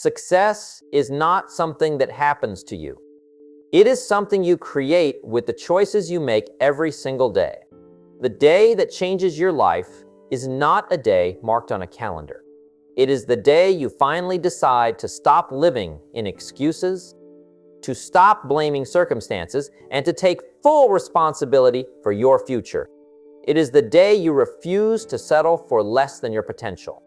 Success is not something that happens to you. It is something you create with the choices you make every single day. The day that changes your life is not a day marked on a calendar. It is the day you finally decide to stop living in excuses, to stop blaming circumstances, and to take full responsibility for your future. It is the day you refuse to settle for less than your potential.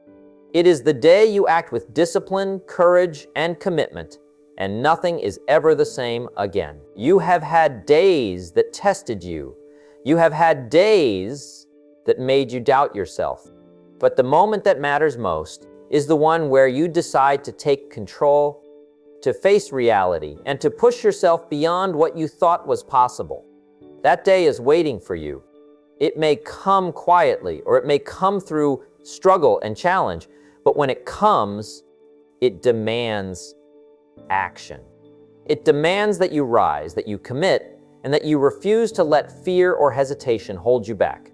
It is the day you act with discipline, courage, and commitment, and nothing is ever the same again. You have had days that tested you. You have had days that made you doubt yourself. But the moment that matters most is the one where you decide to take control, to face reality, and to push yourself beyond what you thought was possible. That day is waiting for you. It may come quietly, or it may come through struggle and challenge, but when it comes, it demands action. It demands that you rise, that you commit, and that you refuse to let fear or hesitation hold you back.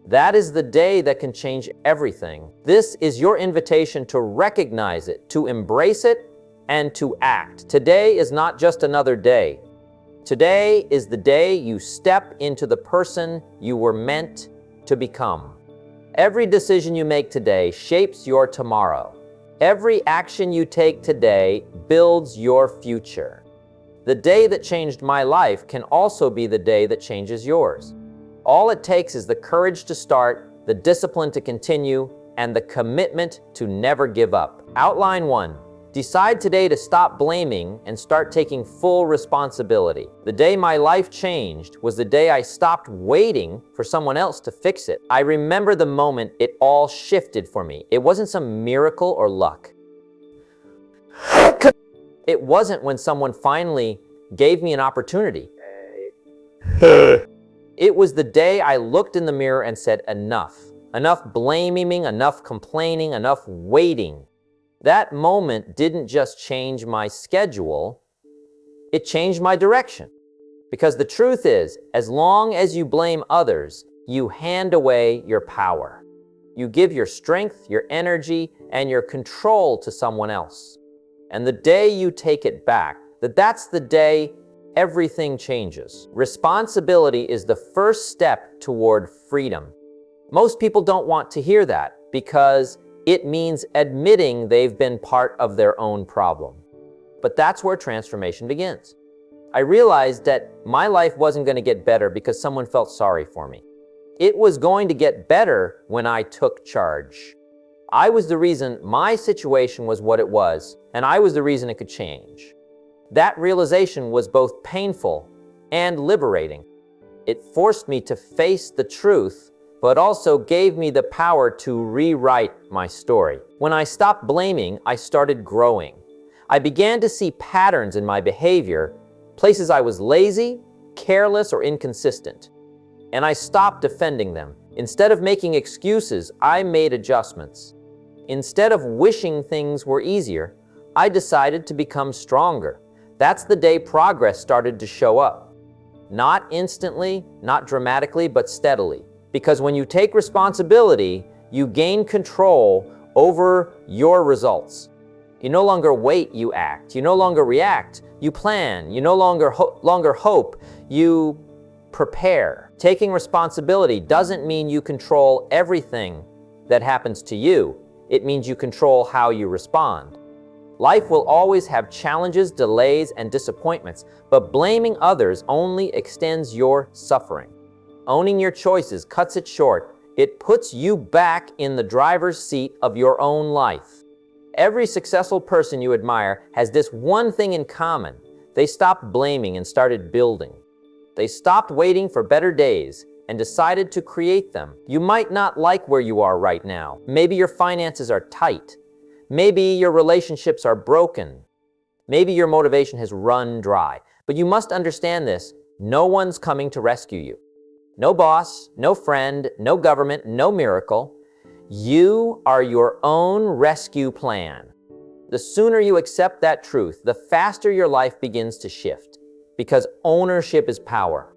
That is the day that can change everything. This is your invitation to recognize it, to embrace it, and to act. Today is not just another day. Today is the day you step into the person you were meant to become. Every decision you make today shapes your tomorrow. Every action you take today builds your future. The day that changed my life can also be the day that changes yours. All it takes is the courage to start, the discipline to continue, and the commitment to never give up. Outline 1. Decide today to stop blaming and start taking full responsibility. The day my life changed was the day I stopped waiting for someone else to fix it. I remember the moment it all shifted for me. It wasn't some miracle or luck. It wasn't when someone finally gave me an opportunity. It was the day I looked in the mirror and said, enough. Enough blaming, enough complaining, enough waiting. That moment didn't just change my schedule, it changed my direction. Because the truth is, as long as you blame others, you hand away your power. You give your strength, your energy, and your control to someone else. And the day you take it back, that's the day everything changes. Responsibility is the first step toward freedom. Most people don't want to hear that because it means admitting they've been part of their own problem. But that's where transformation begins. I realized that my life wasn't going to get better because someone felt sorry for me. It was going to get better when I took charge. I was the reason my situation was what it was, and I was the reason it could change. That realization was both painful and liberating. It forced me to face the truth, but also gave me the power to rewrite my story. When I stopped blaming, I started growing. I began to see patterns in my behavior, places I was lazy, careless, or inconsistent. And I stopped defending them. Instead of making excuses, I made adjustments. Instead of wishing things were easier, I decided to become stronger. That's the day progress started to show up. Not instantly, not dramatically, but steadily. Because when you take responsibility, you gain control over your results. You no longer wait, you act. You no longer react, you plan. You no longer hope, you prepare. Taking responsibility doesn't mean you control everything that happens to you. It means you control how you respond. Life will always have challenges, delays, and disappointments, but blaming others only extends your suffering. Owning your choices cuts it short. It puts you back in the driver's seat of your own life. Every successful person you admire has this one thing in common. They stopped blaming and started building. They stopped waiting for better days and decided to create them. You might not like where you are right now. Maybe your finances are tight. Maybe your relationships are broken. Maybe your motivation has run dry. But you must understand this. No one's coming to rescue you. No boss, no friend, no government, no miracle. You are your own rescue plan. The sooner you accept that truth, the faster your life begins to shift, because ownership is power.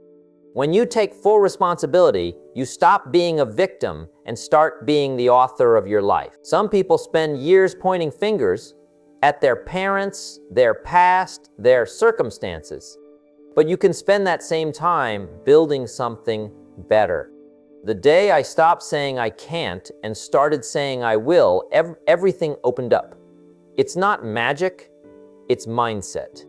When you take full responsibility, you stop being a victim and start being the author of your life. Some people spend years pointing fingers, at their parents, their past, their circumstances. But you can spend that same time building something better. The day I stopped saying I can't and started saying I will, everything opened up. It's not magic, it's mindset.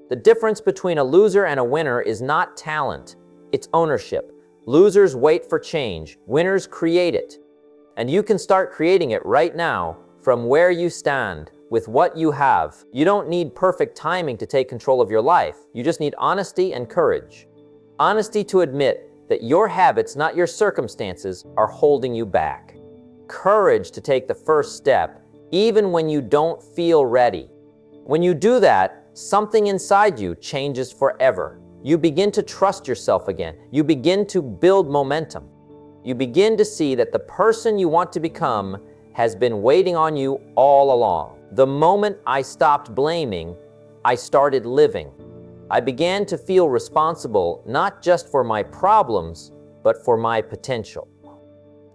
The difference between a loser and a winner is not talent, it's ownership. Losers wait for change, winners create it. And you can start creating it right now from where you stand, with what you have. You don't need perfect timing to take control of your life. You just need honesty and courage. Honesty to admit that your habits, not your circumstances, are holding you back. Courage to take the first step, even when you don't feel ready. When you do that, something inside you changes forever. You begin to trust yourself again. You begin to build momentum. You begin to see that the person you want to become has been waiting on you all along. The moment I stopped blaming, I started living. I began to feel responsible not just for my problems, but for my potential.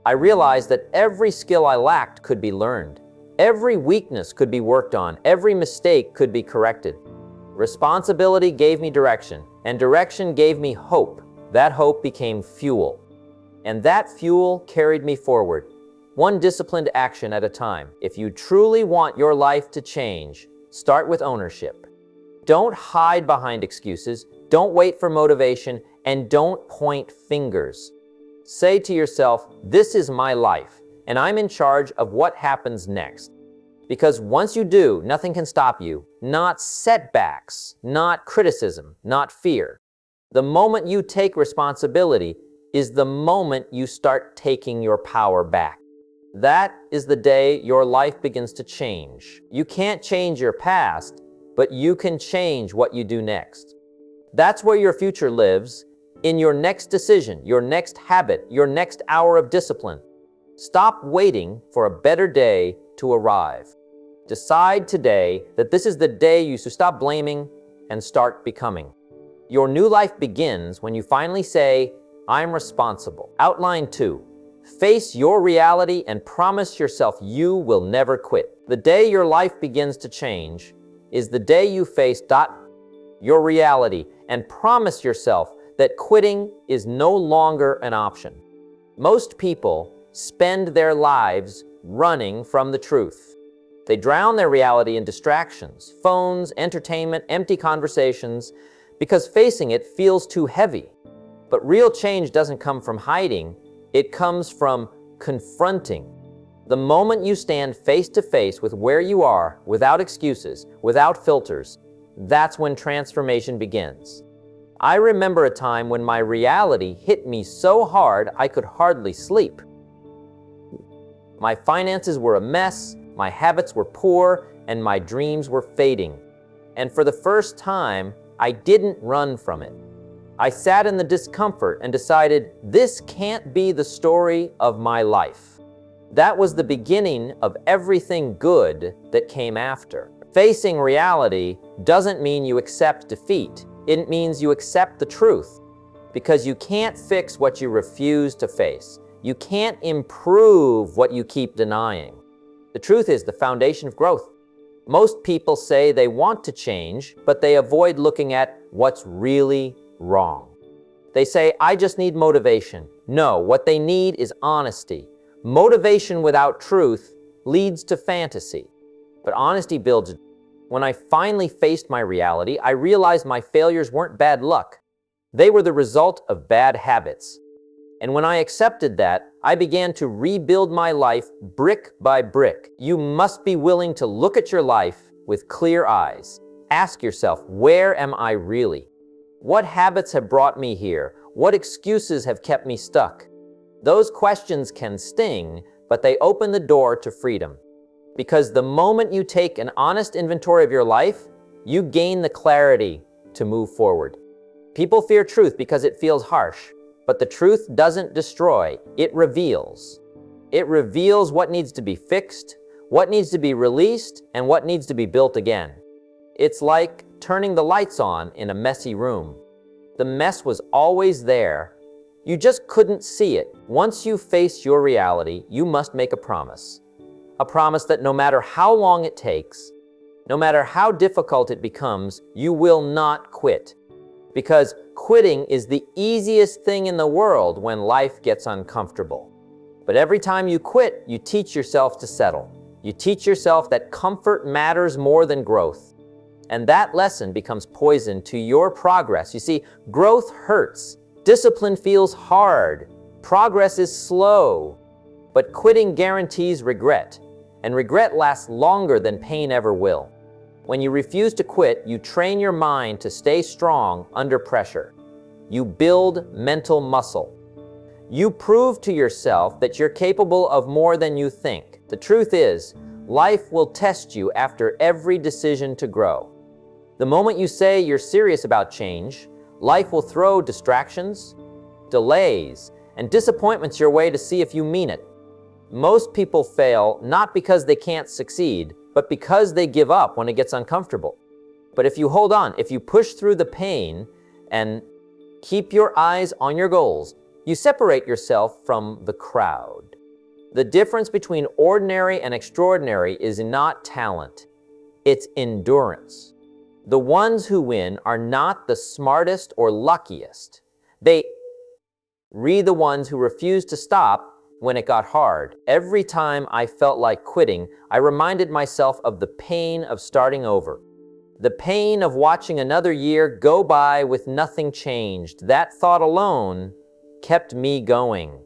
I realized that every skill I lacked could be learned. Every weakness could be worked on. Every mistake could be corrected. Responsibility gave me direction, and direction gave me hope. That hope became fuel. And that fuel carried me forward, one disciplined action at a time. If you truly want your life to change, start with ownership. Don't hide behind excuses, don't wait for motivation, and don't point fingers. Say to yourself, this is my life, and I'm in charge of what happens next. Because once you do, nothing can stop you. Not setbacks, not criticism, not fear. The moment you take responsibility is the moment you start taking your power back. That is the day your life begins to change. You can't change your past, but you can change what you do next. That's where your future lives, in your next decision, your next habit, your next hour of discipline. Stop waiting for a better day to arrive. Decide today that this is the day you should stop blaming and start becoming. Your new life begins when you finally say, I'm responsible. Outline 2. Face your reality and promise yourself you will never quit. The day your life begins to change is the day you face your reality and promise yourself that quitting is no longer an option. Most people spend their lives running from the truth. They drown their reality in distractions, phones, entertainment, empty conversations, because facing it feels too heavy. But real change doesn't come from hiding, it comes from confronting. The moment you stand face to face with where you are, without excuses, without filters, that's when transformation begins. I remember a time when my reality hit me so hard I could hardly sleep. My finances were a mess, my habits were poor, and my dreams were fading. And for the first time, I didn't run from it. I sat in the discomfort and decided, this can't be the story of my life. That was the beginning of everything good that came after. Facing reality doesn't mean you accept defeat. It means you accept the truth. Because you can't fix what you refuse to face. You can't improve what you keep denying. The truth is the foundation of growth. Most people say they want to change, but they avoid looking at what's really wrong. They say, I just need motivation. No, what they need is honesty. Motivation without truth leads to fantasy, but honesty builds. When I finally faced my reality, I realized my failures weren't bad luck. They were the result of bad habits. And when I accepted that, I began to rebuild my life brick by brick. You must be willing to look at your life with clear eyes. Ask yourself, where am I really? What habits have brought me here? What excuses have kept me stuck? Those questions can sting, but they open the door to freedom. Because the moment you take an honest inventory of your life, you gain the clarity to move forward. People fear truth because it feels harsh, but the truth doesn't destroy, it reveals. It reveals what needs to be fixed, what needs to be released, and what needs to be built again. It's like turning the lights on in a messy room. The mess was always there. You just couldn't see it. Once you face your reality, you must make a promise. A promise that no matter how long it takes, No matter how difficult it becomes, you will not quit. Because quitting is the easiest thing in the world when life gets uncomfortable. But every time you quit, you teach yourself to settle. You teach yourself that comfort matters more than growth. And that lesson becomes poison to your progress. You see, growth hurts. Discipline feels hard. Progress is slow. But quitting guarantees regret. And regret lasts longer than pain ever will. When you refuse to quit, you train your mind to stay strong under pressure. You build mental muscle. You prove to yourself that you're capable of more than you think. The truth is, life will test you after every decision to grow. The moment you say you're serious about change, life will throw distractions, delays, and disappointments your way to see if you mean it. Most people fail not because they can't succeed, but because they give up when it gets uncomfortable. But if you hold on, if you push through the pain and keep your eyes on your goals, you separate yourself from the crowd. The difference between ordinary and extraordinary is not talent, it's endurance. The ones who win are not the smartest or luckiest. They are the ones who refuse to stop when it got hard. Every time I felt like quitting, I reminded myself of the pain of starting over. The pain of watching another year go by with nothing changed. That thought alone kept me going.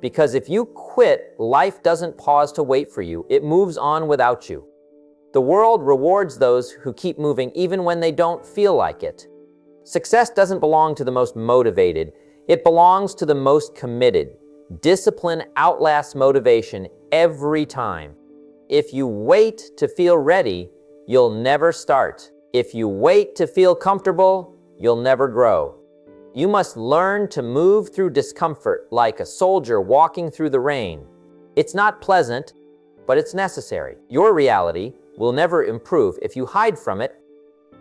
Because if you quit, life doesn't pause to wait for you. It moves on without you. The world rewards those who keep moving even when they don't feel like it. Success doesn't belong to the most motivated. It belongs to the most committed. Discipline outlasts motivation every time. If you wait to feel ready, you'll never start. If you wait to feel comfortable, you'll never grow. You must learn to move through discomfort like a soldier walking through the rain. It's not pleasant, but it's necessary. Your reality will never improve if you hide from it,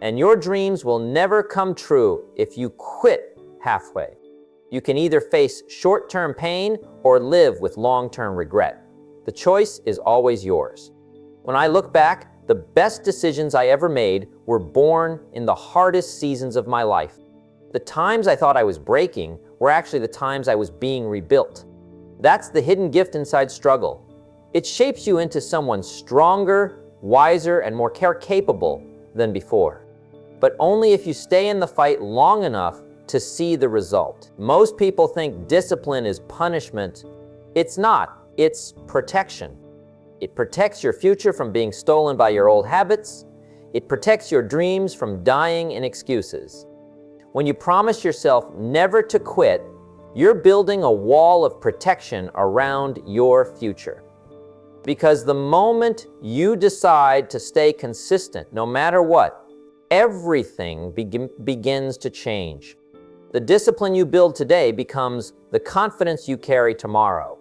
and your dreams will never come true if you quit halfway. You can either face short-term pain or live with long-term regret. The choice is always yours. When I look back, the best decisions I ever made were born in the hardest seasons of my life. The times I thought I was breaking were actually the times I was being rebuilt. That's the hidden gift inside struggle. It shapes you into someone stronger, wiser, and more capable than before. But only if you stay in the fight long enough to see the result. Most people think discipline is punishment. It's not. It's protection. It protects your future from being stolen by your old habits. It protects your dreams from dying in excuses. When you promise yourself never to quit, you're building a wall of protection around your future. Because the moment you decide to stay consistent, no matter what, everything begins to change. The discipline you build today becomes the confidence you carry tomorrow.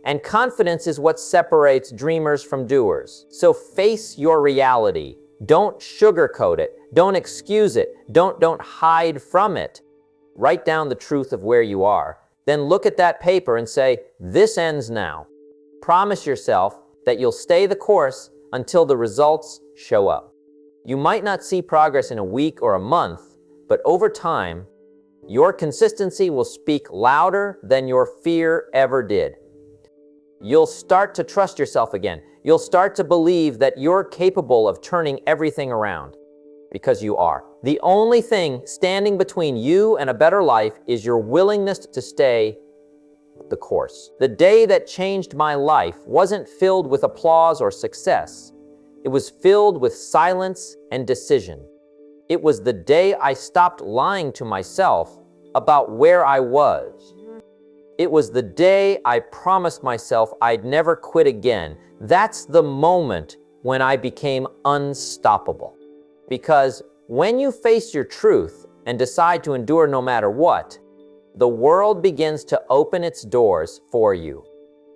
And confidence is what separates dreamers from doers. So face your reality. Don't sugarcoat it. Don't excuse it. Don't hide from it. Write down the truth of where you are. Then look at that paper and say, this ends now. Promise yourself that you'll stay the course until the results show up. You might not see progress in a week or a month, but over time, your consistency will speak louder than your fear ever did. You'll start to trust yourself again. You'll start to believe that you're capable of turning everything around, because you are. The only thing standing between you and a better life is your willingness to stay the course. The day that changed my life wasn't filled with applause or success. It was filled with silence and decision. It was the day I stopped lying to myself about where I was. It was the day I promised myself I'd never quit again. That's the moment when I became unstoppable. Because when you face your truth and decide to endure no matter what, the world begins to open its doors for you.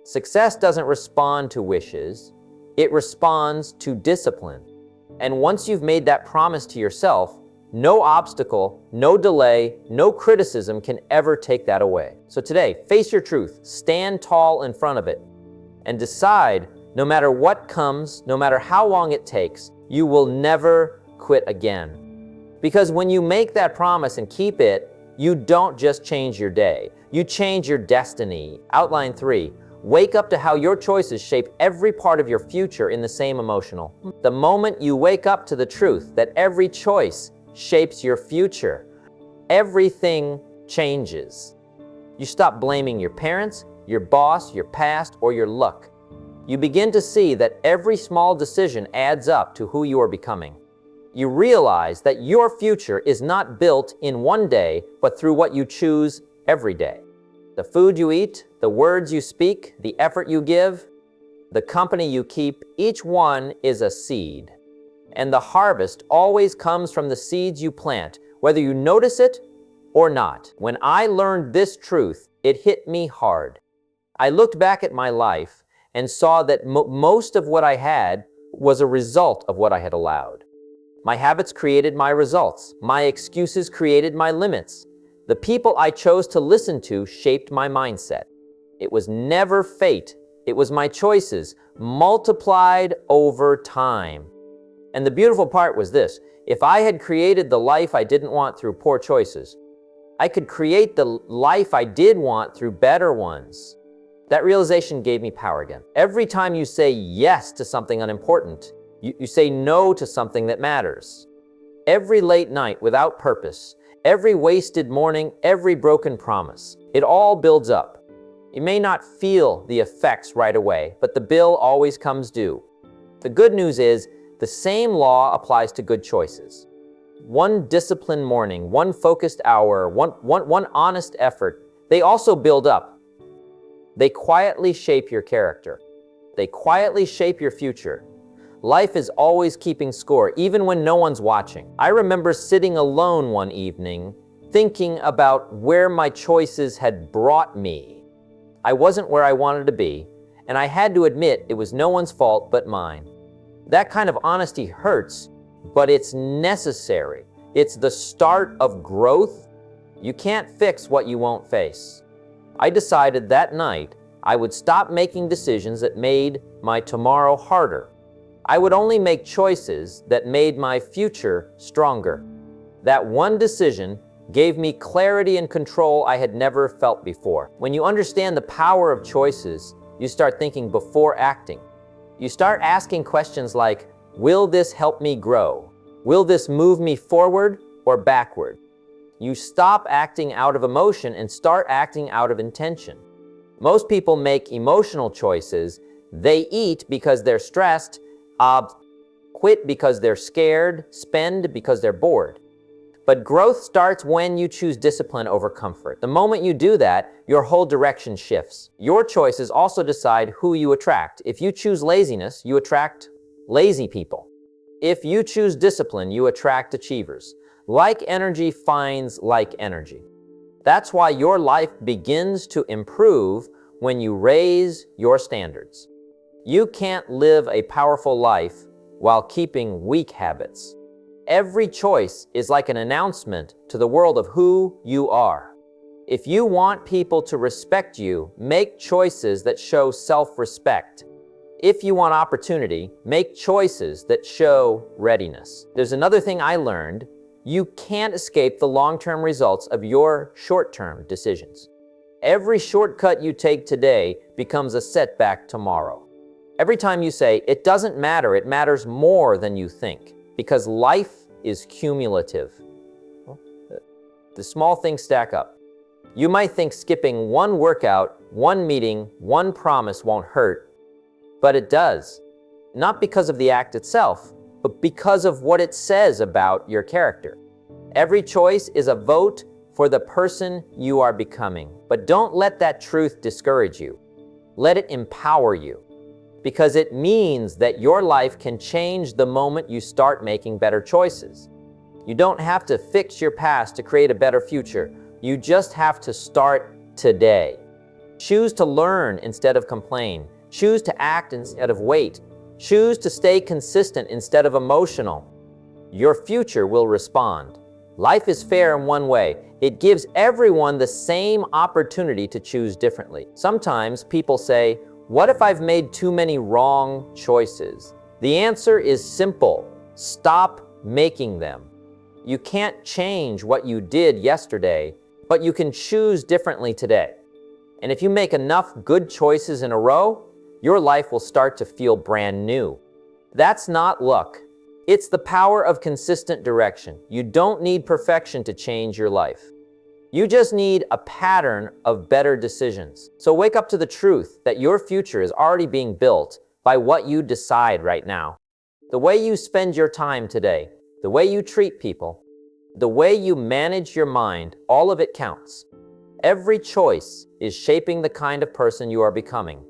Success doesn't respond to wishes, it responds to discipline. And once you've made that promise to yourself, no obstacle, no delay, no criticism can ever take that away. So today, face your truth, stand tall in front of it, and decide no matter what comes, no matter how long it takes, you will never quit again. Because when you make that promise and keep it, you don't just change your day, you change your destiny. Outline 3, wake up to how your choices shape every part of your future in the same emotional. The moment you wake up to the truth that every choice shapes your future, everything changes. You stop blaming your parents, your boss, your past, or your luck. You begin to see that every small decision adds up to who you are becoming. You realize that your future is not built in one day, but through what you choose every day. The food you eat, the words you speak, the effort you give, the company you keep, each one is a seed. And the harvest always comes from the seeds you plant, whether you notice it or not. When I learned this truth, it hit me hard. I looked back at my life and saw that most of what I had was a result of what I had allowed. My habits created my results. My excuses created my limits. The people I chose to listen to shaped my mindset. It was never fate. It was my choices, multiplied over time. And the beautiful part was this: if I had created the life I didn't want through poor choices, I could create the life I did want through better ones. That realization gave me power again. Every time you say yes to something unimportant, you say no to something that matters. Every late night without purpose, every wasted morning, every broken promise, it all builds up. You may not feel the effects right away, but the bill always comes due. The good news is, the same law applies to good choices. One disciplined morning, one focused hour, one honest effort, they also build up. They quietly shape your character. They quietly shape your future. Life is always keeping score, even when no one's watching. I remember sitting alone one evening, thinking about where my choices had brought me. I wasn't where I wanted to be, and I had to admit it was no one's fault but mine. That kind of honesty hurts, but it's necessary. It's the start of growth. You can't fix what you won't face. I decided that night I would stop making decisions that made my tomorrow harder. I would only make choices that made my future stronger. That one decision gave me clarity and control I had never felt before. When you understand the power of choices, you start thinking before acting. You start asking questions like, will this help me grow? Will this move me forward or backward? You stop acting out of emotion and start acting out of intention. Most people make emotional choices. They eat because they're stressed, quit because they're scared, spend because they're bored. But growth starts when you choose discipline over comfort. The moment you do that, your whole direction shifts. Your choices also decide who you attract. If you choose laziness, you attract lazy people. If you choose discipline, you attract achievers. Like energy finds like energy. That's why your life begins to improve when you raise your standards. You can't live a powerful life while keeping weak habits. Every choice is like an announcement to the world of who you are. If you want people to respect you, make choices that show self-respect. If you want opportunity, make choices that show readiness. There's another thing I learned. You can't escape the long-term results of your short-term decisions. Every shortcut you take today becomes a setback tomorrow. Every time you say, it doesn't matter, it matters more than you think, because life is cumulative. The small things stack up. You might think skipping one workout, one meeting, one promise won't hurt, but it does. Not because of the act itself, but because of what it says about your character. Every choice is a vote for the person you are becoming. But don't let that truth discourage you. Let it empower you. Because it means that your life can change the moment you start making better choices. You don't have to fix your past to create a better future. You just have to start today. Choose to learn instead of complain. Choose to act instead of wait. Choose to stay consistent instead of emotional. Your future will respond. Life is fair in one way. It gives everyone the same opportunity to choose differently. Sometimes people say, what if I've made too many wrong choices? The answer is simple. Stop making them. You can't change what you did yesterday, but you can choose differently today. And if you make enough good choices in a row, your life will start to feel brand new. That's not luck. It's the power of consistent direction. You don't need perfection to change your life. You just need a pattern of better decisions. So wake up to the truth that your future is already being built by what you decide right now. The way you spend your time today, the way you treat people, the way you manage your mind, all of it counts. Every choice is shaping the kind of person you are becoming.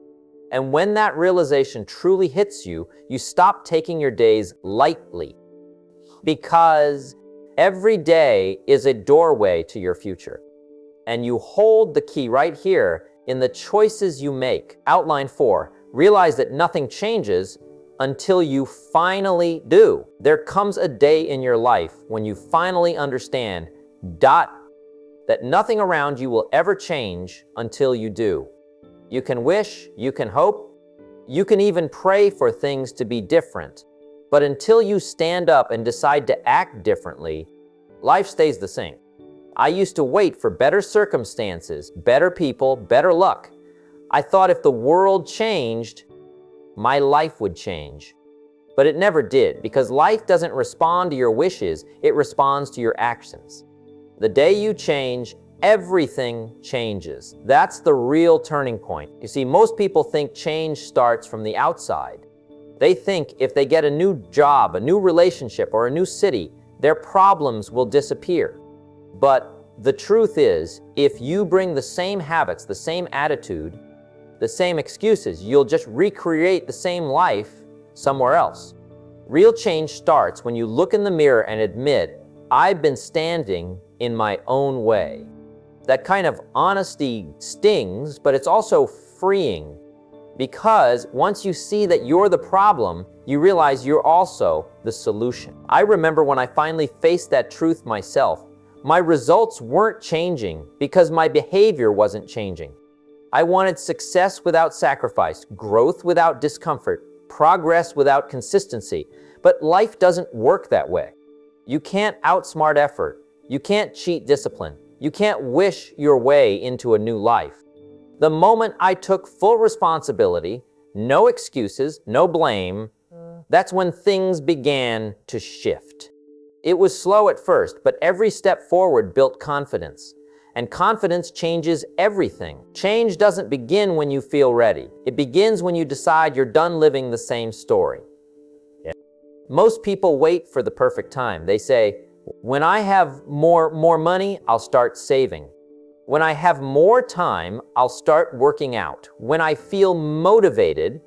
And when that realization truly hits you, you stop taking your days lightly, because every day is a doorway to your future. And you hold the key right here in the choices you make. Outline 4, realize that nothing changes until you finally do. There comes a day in your life when you finally understand that nothing around you will ever change until you do. You can wish, you can hope, you can even pray for things to be different. But until you stand up and decide to act differently, life stays the same. I used to wait for better circumstances, better people, better luck. I thought if the world changed, my life would change. But it never did, because life doesn't respond to your wishes, it responds to your actions. The day you change, everything changes. That's the real turning point. You see, most people think change starts from the outside. They think if they get a new job, a new relationship, or a new city, their problems will disappear. But the truth is, if you bring the same habits, the same attitude, the same excuses, you'll just recreate the same life somewhere else. Real change starts when you look in the mirror and admit, I've been standing in my own way. That kind of honesty stings, but it's also freeing, because once you see that you're the problem, you realize you're also the solution. I remember when I finally faced that truth myself, my results weren't changing because my behavior wasn't changing. I wanted success without sacrifice, growth without discomfort, progress without consistency. But life doesn't work that way. You can't outsmart effort. You can't cheat discipline. You can't wish your way into a new life. The moment I took full responsibility, no excuses, no blame, that's when things began to shift. It was slow at first, but every step forward built confidence. And confidence changes everything. Change doesn't begin when you feel ready. It begins when you decide you're done living the same story. Yeah. Most people wait for the perfect time. They say, when I have more money, I'll start saving. When I have more time, I'll start working out. When I feel motivated,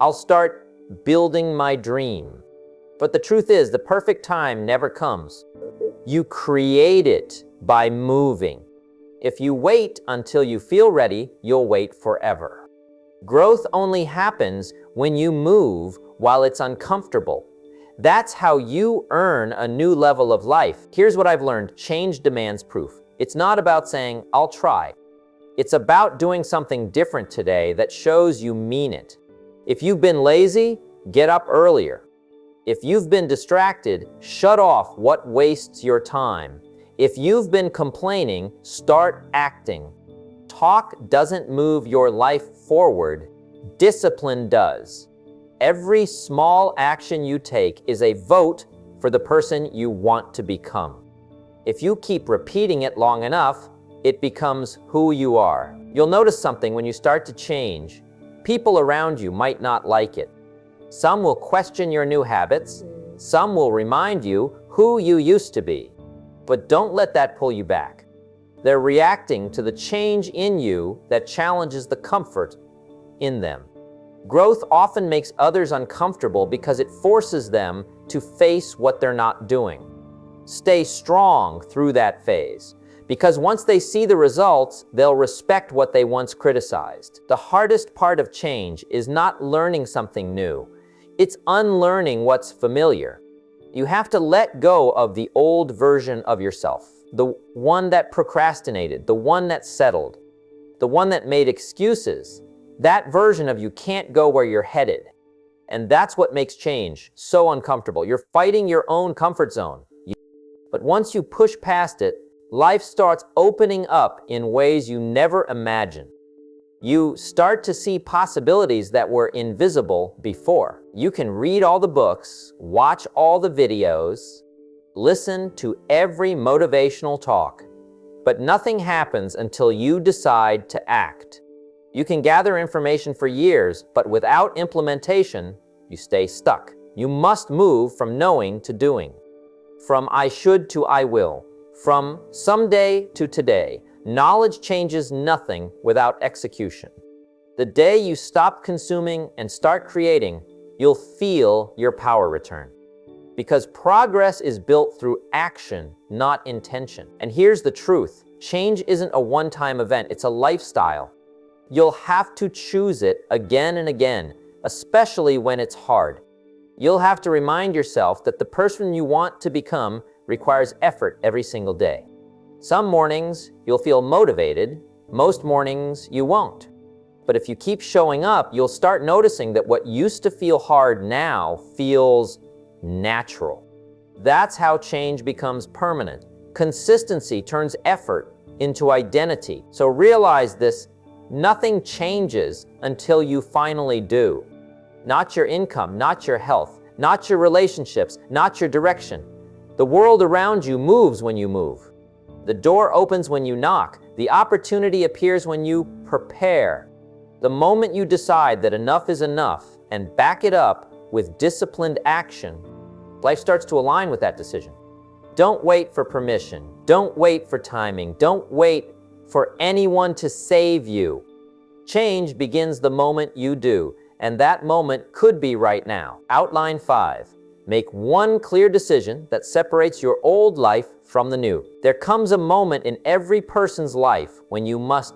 I'll start building my dream. But the truth is, the perfect time never comes. You create it by moving. If you wait until you feel ready, you'll wait forever. Growth only happens when you move while it's uncomfortable. That's how you earn a new level of life. Here's what I've learned. Change demands proof. It's not about saying, I'll try. It's about doing something different today that shows you mean it. If you've been lazy, get up earlier. If you've been distracted, shut off what wastes your time. If you've been complaining, start acting. Talk doesn't move your life forward. Discipline does. Every small action you take is a vote for the person you want to become. If you keep repeating it long enough, it becomes who you are. You'll notice something when you start to change. People around you might not like it. Some will question your new habits. Some will remind you who you used to be. But don't let that pull you back. They're reacting to the change in you that challenges the comfort in them. Growth often makes others uncomfortable because it forces them to face what they're not doing. Stay strong through that phase, because once they see the results, they'll respect what they once criticized. The hardest part of change is not learning something new. It's unlearning what's familiar. You have to let go of the old version of yourself, the one that procrastinated, the one that settled, the one that made excuses. That version of you can't go where you're headed. And that's what makes change so uncomfortable. You're fighting your own comfort zone. But once you push past it, life starts opening up in ways you never imagined. You start to see possibilities that were invisible before. You can read all the books, watch all the videos, listen to every motivational talk, but nothing happens until you decide to act. You can gather information for years, but without implementation, you stay stuck. You must move from knowing to doing, from I should to I will, from someday to today. Knowledge changes nothing without execution. The day you stop consuming and start creating, you'll feel your power return. Because progress is built through action, not intention. And here's the truth. Change isn't a one-time event, it's a lifestyle. You'll have to choose it again and again, especially when it's hard. You'll have to remind yourself that the person you want to become requires effort every single day. Some mornings you'll feel motivated, most mornings you won't. But if you keep showing up, you'll start noticing that what used to feel hard now feels natural. That's how change becomes permanent. Consistency turns effort into identity. So realize this, nothing changes until you finally do. Not your income, not your health, not your relationships, not your direction. The world around you moves when you move. The door opens when you knock. The opportunity appears when you prepare. The moment you decide that enough is enough and back it up with disciplined action, life starts to align with that decision. Don't wait for permission. Don't wait for timing. Don't wait for anyone to save you. Change begins the moment you do, and that moment could be right now. Outline 5. Make one clear decision that separates your old life from the new. There comes a moment in every person's life when you must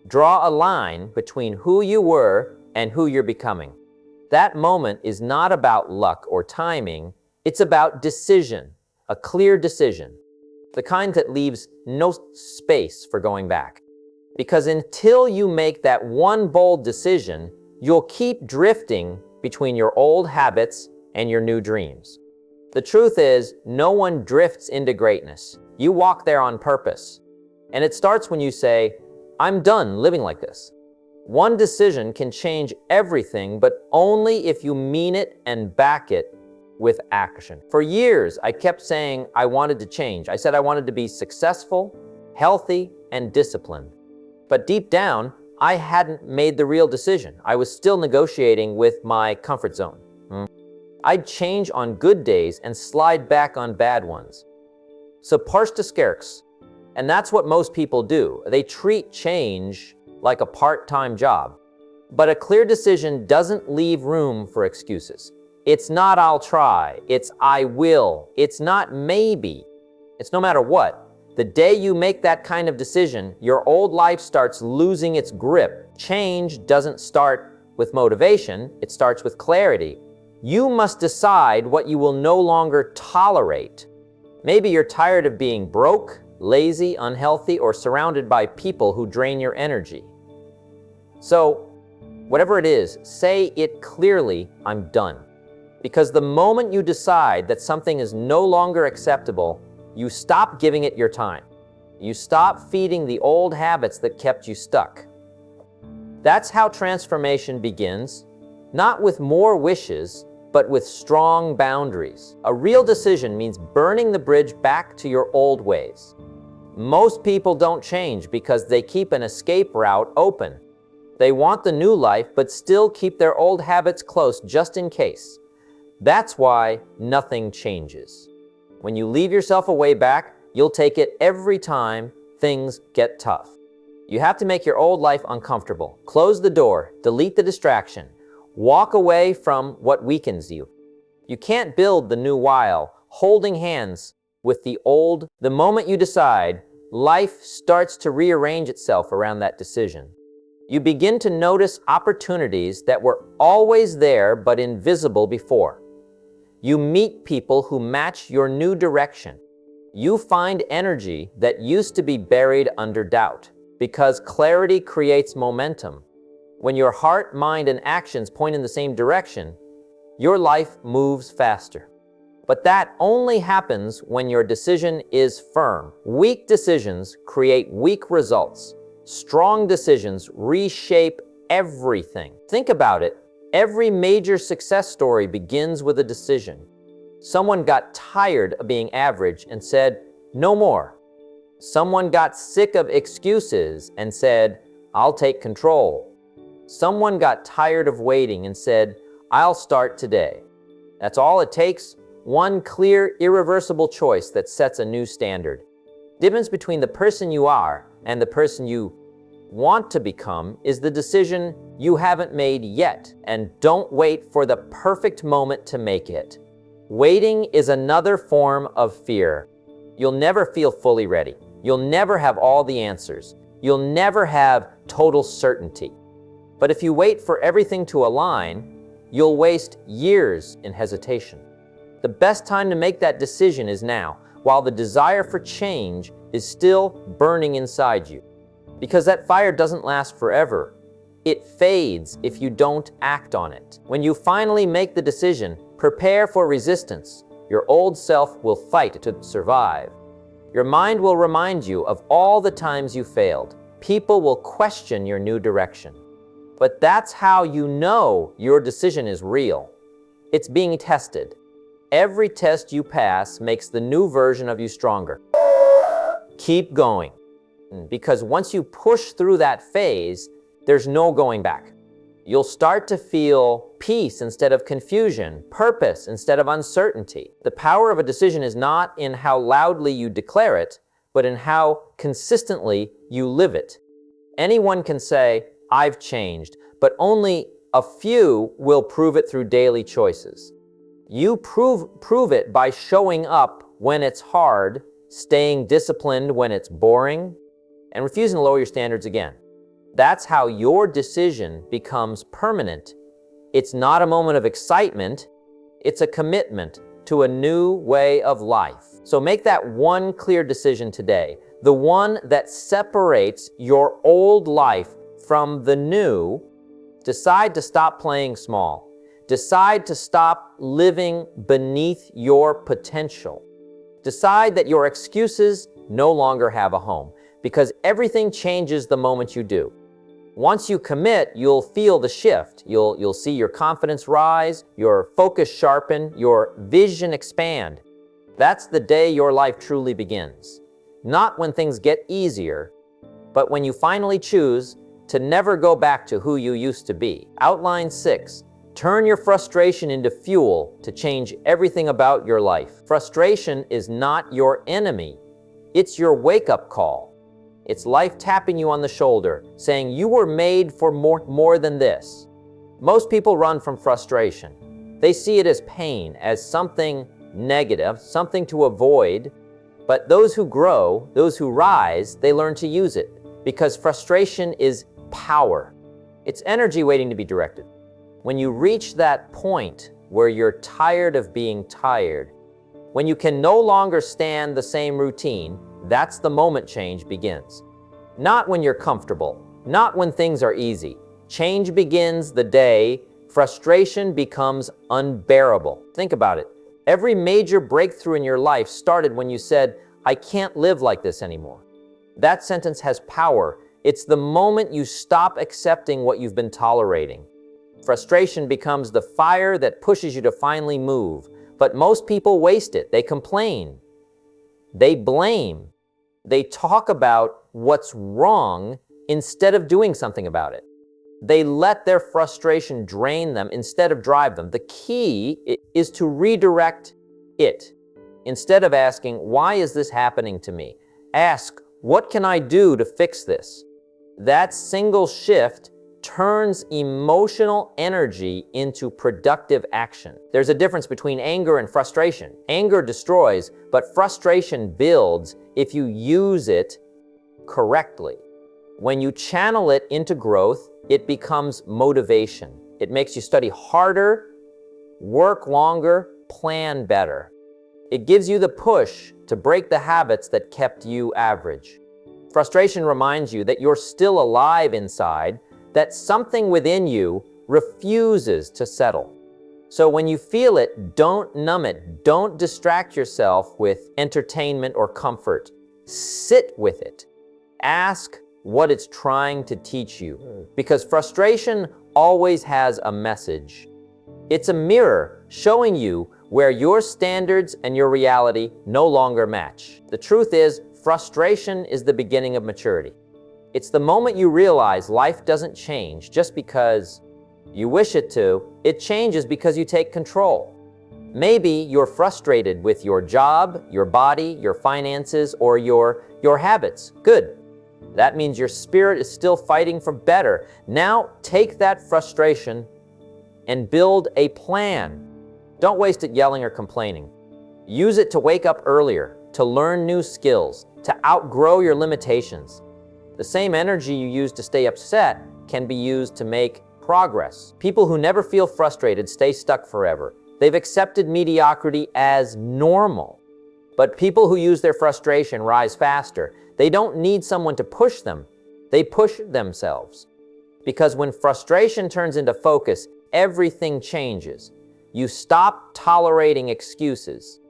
draw a line between who you were and who you're becoming. That moment is not about luck or timing, it's about decision, a clear decision, the kind that leaves no space for going back. Because until you make that one bold decision, you'll keep drifting between your old habits and your new dreams. The truth is, no one drifts into greatness. You walk there on purpose. And it starts when you say, I'm done living like this. One decision can change everything, but only if you mean it and back it with action. For years, I kept saying I wanted to change. I said I wanted to be successful, healthy, and disciplined. But deep down, I hadn't made the real decision. I was still negotiating with my comfort zone. I'd change on good days and slide back on bad ones. So parse to scarce. And that's what most people do. They treat change like a part-time job. But a clear decision doesn't leave room for excuses. It's not I'll try, it's I will. It's not maybe. It's no matter what. The day you make that kind of decision, your old life starts losing its grip. Change doesn't start with motivation, it starts with clarity. You must decide what you will no longer tolerate. Maybe you're tired of being broke, lazy, unhealthy, or surrounded by people who drain your energy. So, whatever it is, say it clearly, I'm done. Because the moment you decide that something is no longer acceptable, you stop giving it your time. You stop feeding the old habits that kept you stuck. That's how transformation begins, not with more wishes, but with strong boundaries. A real decision means burning the bridge back to your old ways. Most people don't change because they keep an escape route open. They want the new life, but still keep their old habits close just in case. That's why nothing changes. When you leave yourself a way back, you'll take it every time things get tough. You have to make your old life uncomfortable. Close the door, delete the distraction. Walk away from what weakens you. You can't build the new while holding hands with the old. The moment you decide, life starts to rearrange itself around that decision. You begin to notice opportunities that were always there but invisible before. You meet people who match your new direction. You find energy that used to be buried under doubt, because clarity creates momentum. When your heart, mind, and actions point in the same direction, your life moves faster. But that only happens when your decision is firm. Weak decisions create weak results. Strong decisions reshape everything. Think about it. Every major success story begins with a decision. Someone got tired of being average and said, "No more." Someone got sick of excuses and said, "I'll take control." Someone got tired of waiting and said, "I'll start today." That's all it takes. One clear, irreversible choice that sets a new standard. The difference between the person you are and the person you want to become is the decision you haven't made yet. And don't wait for the perfect moment to make it. Waiting is another form of fear. You'll never feel fully ready. You'll never have all the answers. You'll never have total certainty. But if you wait for everything to align, you'll waste years in hesitation. The best time to make that decision is now, while the desire for change is still burning inside you. Because that fire doesn't last forever. It fades if you don't act on it. When you finally make the decision, prepare for resistance. Your old self will fight to survive. Your mind will remind you of all the times you failed. People will question your new direction. But that's how you know your decision is real. It's being tested. Every test you pass makes the new version of you stronger. Keep going. Because once you push through that phase, there's no going back. You'll start to feel peace instead of confusion, purpose instead of uncertainty. The power of a decision is not in how loudly you declare it, but in how consistently you live it. Anyone can say, "I've changed," but only a few will prove it through daily choices. You prove it by showing up when it's hard, staying disciplined when it's boring, and refusing to lower your standards again. That's how your decision becomes permanent. It's not a moment of excitement, it's a commitment to a new way of life. So make that one clear decision today, the one that separates your old life from the new. Decide to stop playing small. Decide to stop living beneath your potential. Decide that your excuses no longer have a home, because everything changes the moment you do. Once you commit, you'll feel the shift. You'll see your confidence rise, your focus sharpen, your vision expand. That's the day your life truly begins. Not when things get easier, but when you finally choose to never go back to who you used to be. Outline 6. Turn your frustration into fuel to change everything about your life. Frustration is not your enemy. It's your wake-up call. It's life tapping you on the shoulder, saying you were made for more than this. Most people run from frustration. They see it as pain, as something negative, something to avoid. But those who grow, those who rise, they learn to use it, because frustration is power. It's energy waiting to be directed. When you reach that point where you're tired of being tired, when you can no longer stand the same routine, that's the moment change begins. Not when you're comfortable, not when things are easy. Change begins the day frustration becomes unbearable. Think about it. Every major breakthrough in your life started when you said, "I can't live like this anymore." That sentence has power. It's the moment you stop accepting what you've been tolerating. Frustration becomes the fire that pushes you to finally move. But most people waste it. They complain. They blame. They talk about what's wrong instead of doing something about it. They let their frustration drain them instead of drive them. The key is to redirect it. Instead of asking, "Why is this happening to me?" Ask, "What can I do to fix this?" That single shift turns emotional energy into productive action. There's a difference between anger and frustration. Anger destroys, but frustration builds if you use it correctly. When you channel it into growth, it becomes motivation. It makes you study harder, work longer, plan better. It gives you the push to break the habits that kept you average. Frustration reminds you that you're still alive inside, that something within you refuses to settle. So when you feel it, don't numb it. Don't distract yourself with entertainment or comfort. Sit with it. Ask what it's trying to teach you, because frustration always has a message. It's a mirror showing you where your standards and your reality no longer match. The truth is, frustration is the beginning of maturity. It's the moment you realize life doesn't change just because you wish it to. It changes because you take control. Maybe you're frustrated with your job, your body, your finances, or your habits. Good. That means your spirit is still fighting for better. Now take that frustration and build a plan. Don't waste it yelling or complaining. Use it to wake up earlier, to learn new skills, to outgrow your limitations. The same energy you use to stay upset can be used to make progress. People who never feel frustrated stay stuck forever. They've accepted mediocrity as normal. But people who use their frustration rise faster. They don't need someone to push them. They push themselves. Because when frustration turns into focus, everything changes. You stop tolerating excuses.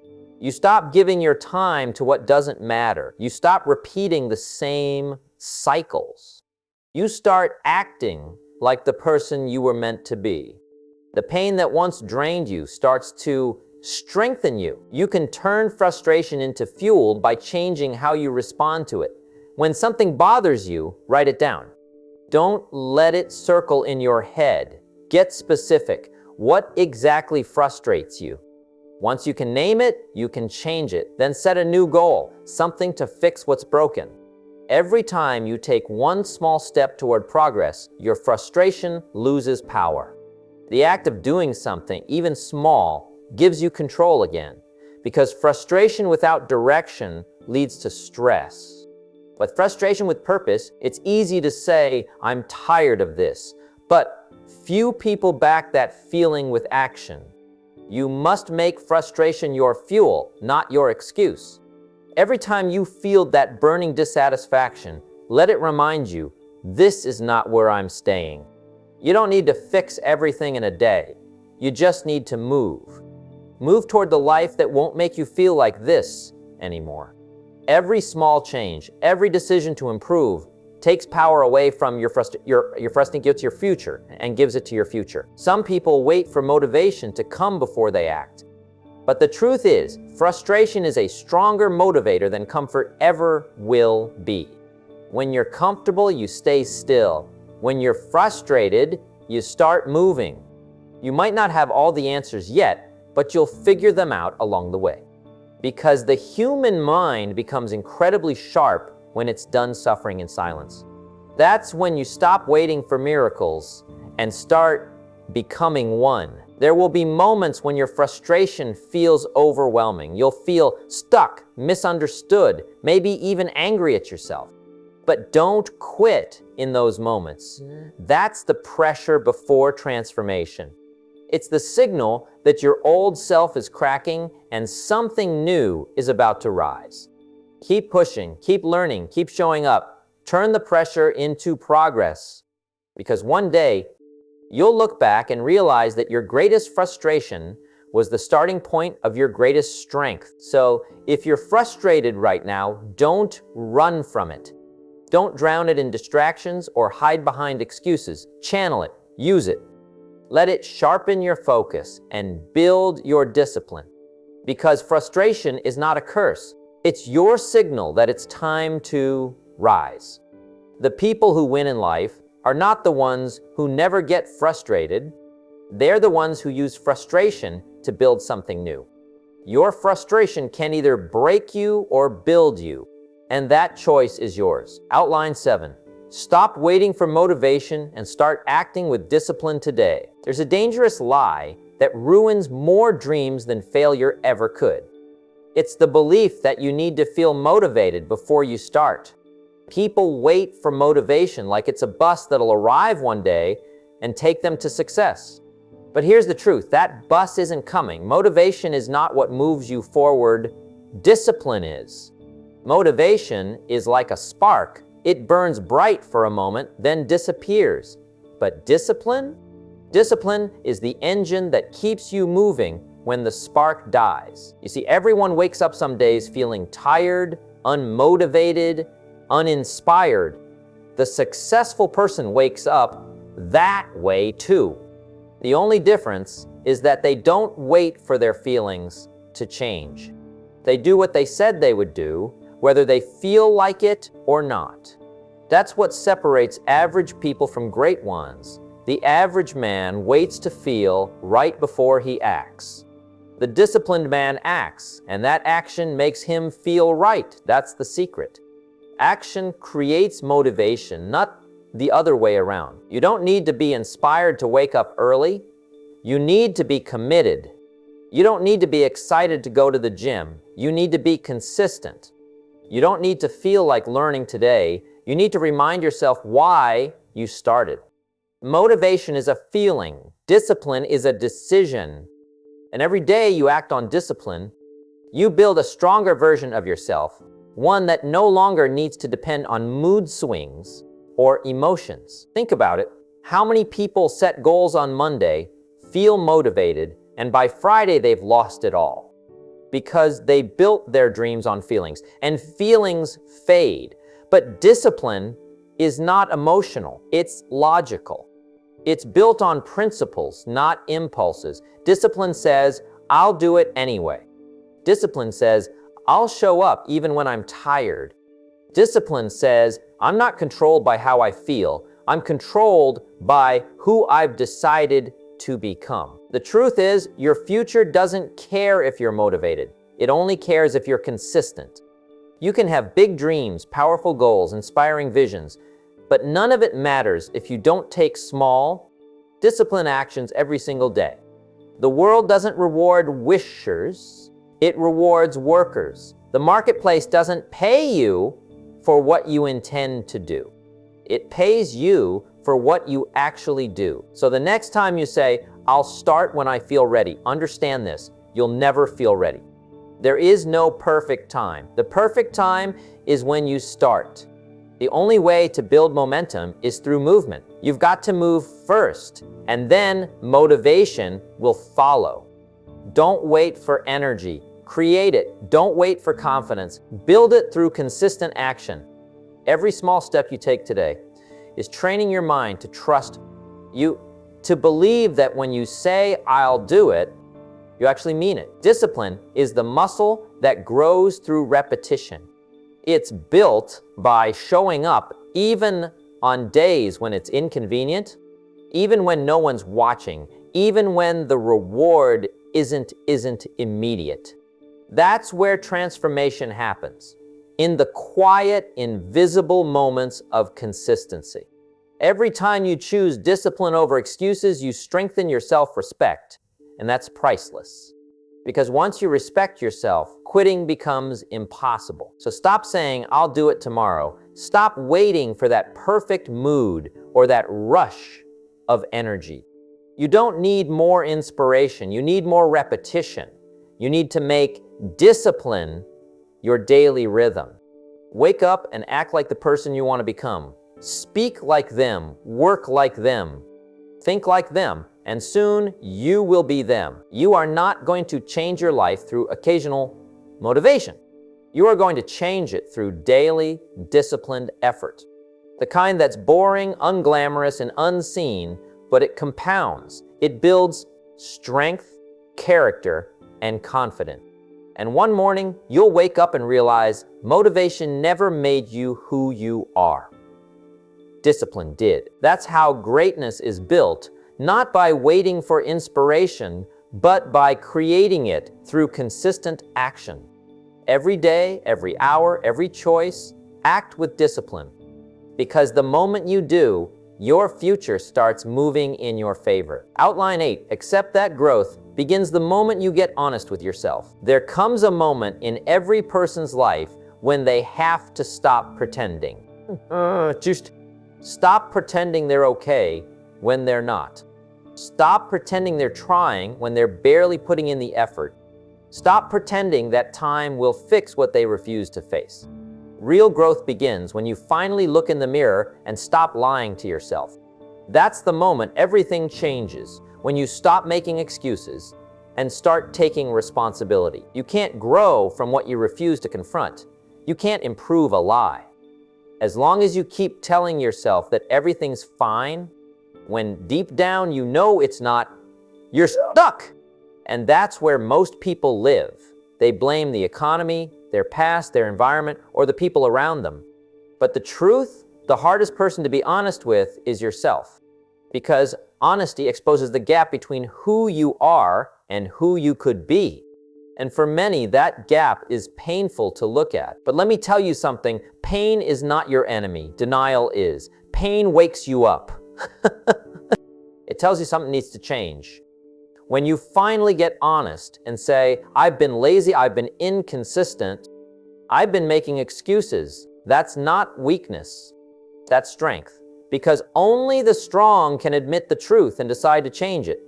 You stop giving your time to what doesn't matter. You stop repeating the same cycles. You start acting like the person you were meant to be. The pain that once drained you starts to strengthen you. You can turn frustration into fuel by changing how you respond to it. When something bothers you, write it down. Don't let it circle in your head. Get specific. What exactly frustrates you? Once you can name it, you can change it. Then set a new goal, something to fix what's broken. Every time you take one small step toward progress, your frustration loses power. The act of doing something, even small, gives you control again, because frustration without direction leads to stress. But frustration with purpose, it's easy to say, I'm tired of this, but few people back that feeling with action. You must make frustration your fuel, not your excuse. Every time you feel that burning dissatisfaction, let it remind you, this is not where I'm staying. You don't need to fix everything in a day. You just need to move. Move toward the life that won't make you feel like this anymore. Every small change, every decision to improve takes power away from your frustration, gives your future and gives it to your future. Some people wait for motivation to come before they act. But the truth is, frustration is a stronger motivator than comfort ever will be. When you're comfortable, you stay still. When you're frustrated, you start moving. You might not have all the answers yet, but you'll figure them out along the way. Because the human mind becomes incredibly sharp when it's done suffering in silence. That's when you stop waiting for miracles and start becoming one. There will be moments when your frustration feels overwhelming. You'll feel stuck, misunderstood, maybe even angry at yourself. But don't quit in those moments. That's the pressure before transformation. It's the signal that your old self is cracking and something new is about to rise. Keep pushing, keep learning, keep showing up. Turn the pressure into progress. Because one day, you'll look back and realize that your greatest frustration was the starting point of your greatest strength. So if you're frustrated right now, don't run from it. Don't drown it in distractions or hide behind excuses. Channel it, use it. Let it sharpen your focus and build your discipline. Because frustration is not a curse. It's your signal that it's time to rise. The people who win in life are not the ones who never get frustrated. They're the ones who use frustration to build something new. Your frustration can either break you or build you, and that choice is yours. Outline 7. Stop waiting for motivation and start acting with discipline today. There's a dangerous lie that ruins more dreams than failure ever could. It's the belief that you need to feel motivated before you start. People wait for motivation like it's a bus that'll arrive one day and take them to success. But here's the truth, that bus isn't coming. Motivation is not what moves you forward. Discipline is. Motivation is like a spark. It burns bright for a moment, then disappears. But discipline? Discipline is the engine that keeps you moving when the spark dies. You see, everyone wakes up some days feeling tired, unmotivated, uninspired. The successful person wakes up that way too. The only difference is that they don't wait for their feelings to change. They do what they said they would do, whether they feel like it or not. That's what separates average people from great ones. The average man waits to feel right before he acts. The disciplined man acts, and that action makes him feel right. That's the secret. Action creates motivation, not the other way around. You don't need to be inspired to wake up early. You need to be committed. You don't need to be excited to go to the gym. You need to be consistent. You don't need to feel like learning today. You need to remind yourself why you started. Motivation is a feeling. Discipline is a decision. And every day you act on discipline, you build a stronger version of yourself, one that no longer needs to depend on mood swings or emotions. Think about it. How many people set goals on Monday, feel motivated, and by Friday they've lost it all? Because they built their dreams on feelings, and feelings fade. But discipline is not emotional, it's logical. It's built on principles, not impulses. Discipline says, I'll do it anyway. Discipline says, I'll show up even when I'm tired. Discipline says, I'm not controlled by how I feel. I'm controlled by who I've decided to become. The truth is, your future doesn't care if you're motivated. It only cares if you're consistent. You can have big dreams, powerful goals, inspiring visions, but none of it matters if you don't take small, disciplined actions every single day. The world doesn't reward wishers, it rewards workers. The marketplace doesn't pay you for what you intend to do. It pays you for what you actually do. So the next time you say, I'll start when I feel ready, understand this, you'll never feel ready. There is no perfect time. The perfect time is when you start. The only way to build momentum is through movement. You've got to move first, and then motivation will follow. Don't wait for energy. Create it. Don't wait for confidence. Build it through consistent action. Every small step you take today is training your mind to trust you, to believe that when you say, I'll do it, you actually mean it. Discipline is the muscle that grows through repetition. It's built by showing up even on days when it's inconvenient, even when no one's watching, even when the reward isn't immediate. That's where transformation happens, in the quiet, invisible moments of consistency. Every time you choose discipline over excuses, you strengthen your self-respect, and that's priceless. Because once you respect yourself, quitting becomes impossible. So stop saying, I'll do it tomorrow. Stop waiting for that perfect mood or that rush of energy. You don't need more inspiration. You need more repetition. You need to make discipline your daily rhythm. Wake up and act like the person you want to become. Speak like them, work like them, think like them, and soon you will be them. You are not going to change your life through occasional motivation. You are going to change it through daily, disciplined effort. The kind that's boring, unglamorous, and unseen, but it compounds. It builds strength, character, and confidence. And one morning, you'll wake up and realize motivation never made you who you are. Discipline did. That's how greatness is built, not by waiting for inspiration, but by creating it through consistent action. Every day, every hour, every choice, act with discipline. Because the moment you do, your future starts moving in your favor. Outline 8, accept that growth begins the moment you get honest with yourself. There comes a moment in every person's life when they have to stop pretending. Just stop pretending they're okay when they're not. Stop pretending they're trying when they're barely putting in the effort. Stop pretending that time will fix what they refuse to face. Real growth begins when you finally look in the mirror and stop lying to yourself. That's the moment everything changes, when you stop making excuses and start taking responsibility. You can't grow from what you refuse to confront. You can't improve a lie. As long as you keep telling yourself that everything's fine, when deep down you know it's not, you're stuck. And that's where most people live. They blame the economy, their past, their environment, or the people around them. But the truth, the hardest person to be honest with is yourself. Because honesty exposes the gap between who you are and who you could be. And for many, that gap is painful to look at. But let me tell you something, pain is not your enemy, denial is. Pain wakes you up. It tells you something needs to change. When you finally get honest and say, I've been lazy, I've been inconsistent, I've been making excuses, that's not weakness, that's strength. Because only the strong can admit the truth and decide to change it.